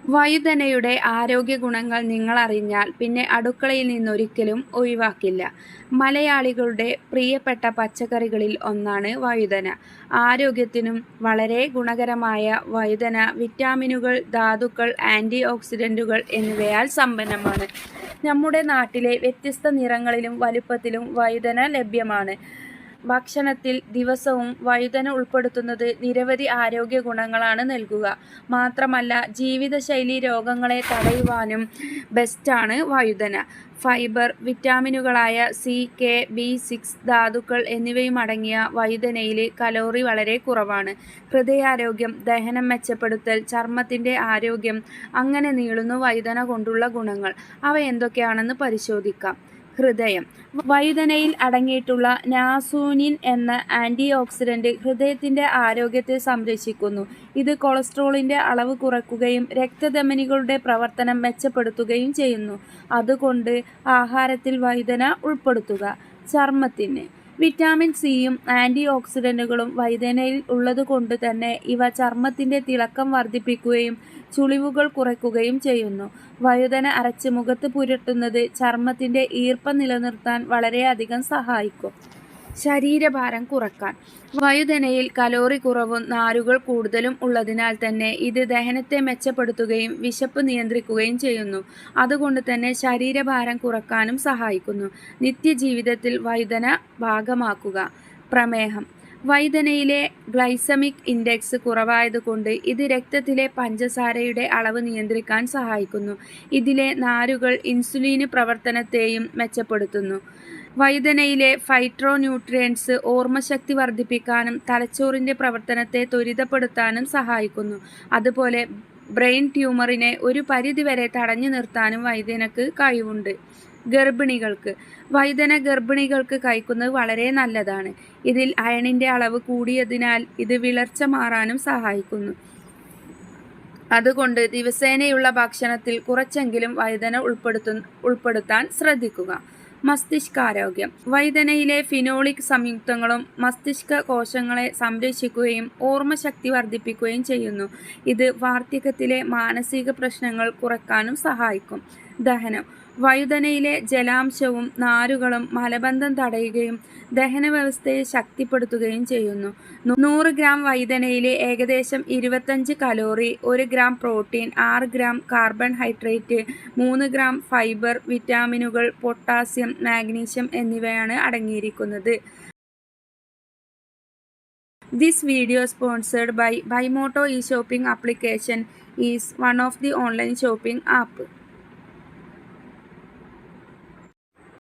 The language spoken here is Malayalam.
വഴുതനയുടെ ആരോഗ്യ ഗുണങ്ങൾ നിങ്ങളറിഞ്ഞാൽ പിന്നെ അടുക്കളയിൽ നിന്നൊരിക്കലും ഒഴിവാക്കില്ല. മലയാളികളുടെ പ്രിയപ്പെട്ട പച്ചക്കറികളിൽ ഒന്നാണ് വഴുതന. ആരോഗ്യത്തിനും വളരെ ഗുണകരമായ വഴുതന വിറ്റാമിനുകൾ, ധാതുക്കൾ, ആൻറ്റി ഓക്സിഡന്റുകൾ എന്നിവയാൽ സമ്പന്നമാണ്. നമ്മുടെ നാട്ടിലെ വ്യത്യസ്ത നിറങ്ങളിലും വലുപ്പത്തിലും വഴുതന ലഭ്യമാണ്. ഭക്ഷണത്തിൽ ദിവസവും വഴുതന ഉൾപ്പെടുത്തുന്നത് നിരവധി ആരോഗ്യ ഗുണങ്ങളാണ് നൽകുക. മാത്രമല്ല ജീവിതശൈലി രോഗങ്ങളെ തടയുവാനും ബെസ്റ്റാണ് വഴുതന. ഫൈബർ, വിറ്റാമിനുകളായ സി, കെ, ബി6, ധാതുക്കൾ എന്നിവയുമടങ്ങിയ വഴുതനയിൽ കലോറി വളരെ കുറവാണ്. ഹൃദയാരോഗ്യം, ദഹനം മെച്ചപ്പെടുത്തൽ, ചർമ്മത്തിൻ്റെ ആരോഗ്യം, അങ്ങനെ നീളുന്നു വഴുതന കൊണ്ടുള്ള ഗുണങ്ങൾ. അവ എന്തൊക്കെയാണെന്ന് പരിശോധിക്കാം. ഹൃദയം. വഴുതനയിൽ അടങ്ങിയിട്ടുള്ള നാസൂനിൻ എന്ന ആൻറ്റി ഓക്സിഡന്റ് ഹൃദയത്തിൻ്റെ ആരോഗ്യത്തെ സംരക്ഷിക്കുന്നു. ഇത് കൊളസ്ട്രോളിൻ്റെ അളവ് കുറയ്ക്കുകയും രക്തധമനികളുടെ പ്രവർത്തനം മെച്ചപ്പെടുത്തുകയും ചെയ്യുന്നു. അതുകൊണ്ട് ആഹാരത്തിൽ വഴുതന ഉൾപ്പെടുത്തുക. ചർമ്മത്തിന്. വിറ്റാമിൻ സിയും ആൻറ്റി ഓക്സിഡന്റുകളും വഴുതനയിൽ ഉള്ളതുകൊണ്ട് തന്നെ ഇവ ചർമ്മത്തിൻ്റെ തിളക്കം വർദ്ധിപ്പിക്കുകയും ചുളിവുകൾ കുറയ്ക്കുകയും ചെയ്യുന്നു. വഴുതന അരച്ച് മുഖത്ത് പുരട്ടുന്നത് ചർമ്മത്തിൻ്റെ ഈർപ്പം നിലനിർത്താൻ വളരെയധികം സഹായിക്കും. ശരീരഭാരം കുറക്കാൻ. വഴുതനയിൽ കലോറി കുറവും നാരുകൾ കൂടുതലും ഉള്ളതിനാൽ തന്നെ ഇത് ദഹനത്തെ മെച്ചപ്പെടുത്തുകയും വിശപ്പ് നിയന്ത്രിക്കുകയും ചെയ്യുന്നു. അതുകൊണ്ട് തന്നെ ശരീരഭാരം കുറക്കാനും സഹായിക്കുന്നു. നിത്യജീവിതത്തിൽ വഴുതന ഭാഗമാക്കുക. പ്രമേഹം. വഴുതനയിലെ ഗ്ലൈസമിക് ഇൻഡെക്സ് കുറവായതുകൊണ്ട് ഇത് രക്തത്തിലെ പഞ്ചസാരയുടെ അളവ് നിയന്ത്രിക്കാൻ സഹായിക്കുന്നു. ഇതിലെ നാരുകൾ ഇൻസുലിൻ പ്രവർത്തനത്തെയും മെച്ചപ്പെടുത്തുന്നു. വഴുതനയിലെ ഫൈറ്റോ ന്യൂട്രിയൻസ് ഓർമ്മശക്തി വർദ്ധിപ്പിക്കാനും തലച്ചോറിൻ്റെ പ്രവർത്തനത്തെ ത്വരിതപ്പെടുത്താനും സഹായിക്കുന്നു. അതുപോലെ ബ്രെയിൻ ട്യൂമറിനെ ഒരു പരിധിവരെ തടഞ്ഞു നിർത്താനും വഴുതനയ്ക്ക് കഴിവുണ്ട്. ഗർഭിണികൾക്ക്. വഴുതന ഗർഭിണികൾക്ക് കഴിക്കുന്നത് വളരെ നല്ലതാണ്. ഇതിൽ അയണിൻ്റെ അളവ് കൂടിയതിനാൽ ഇത് വിളർച്ച മാറാനും സഹായിക്കുന്നു. അതുകൊണ്ട് ദിവസേനയുള്ള ഭക്ഷണത്തിൽ കുറച്ചെങ്കിലും വഴുതന ഉൾപ്പെടുത്താൻ ശ്രദ്ധിക്കുക. മസ്തിഷ്കാരോഗ്യം. വഴുതനയിലെ ഫിനോളിക് സംയുക്തങ്ങളും മസ്തിഷ്ക കോശങ്ങളെ സംരക്ഷിക്കുകയും ഓർമ്മശക്തി വർദ്ധിപ്പിക്കുകയും ചെയ്യുന്നു. ഇത് വാർദ്ധക്യത്തിലെ മാനസിക പ്രശ്നങ്ങൾ കുറയ്ക്കാനും സഹായിക്കും. ദഹനം. വഴുതനയിലെ ജലാംശവും നാരുകളും മലബന്ധം തടയുകയും ദഹനവ്യവസ്ഥയെ ശക്തിപ്പെടുത്തുകയും ചെയ്യുന്നു. 100 ഗ്രാം വഴുതനയിലെ ഏകദേശം 25 calorie, 1 gram protein, 6 gram carbohydrate, 3 gram fibre, വിറ്റാമിനുകൾ, പൊട്ടാസ്യം, മാഗ്നീഷ്യം എന്നിവയാണ് അടങ്ങിയിരിക്കുന്നത്. This video sponsored by Buymoto e-shopping application is one of the online shopping app.